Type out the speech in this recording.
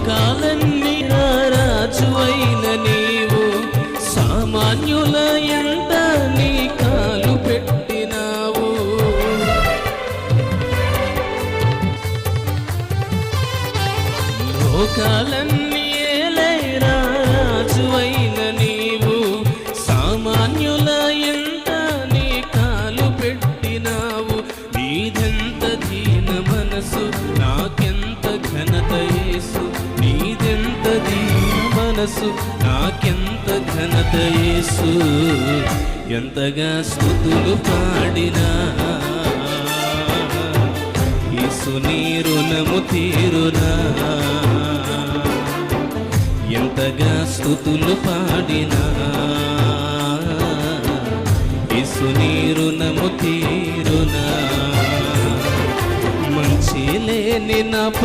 లోకాలన్నీ రాజువైన నీవు సామాన్యుల ఎంట నీ కాలు పెట్టినావు. లోకాలన్నీ ఏలే రాజువైన నీవు సామాన్యుల ఎంట నీ కాలు పెట్టినావు. నీదెంత దీన మనసు నాకెంత ఘనత యేసు, నీదెంత దీన మనసు నాకెంత ఘనత యేసు. ఎంతగా స్తుతులు పాడినా యేసు నీ రుణము తీరునా. ఎంతగా స్తుతులు పాడినా యేసు నీ రుణము తీరునా. మంచి లేని నా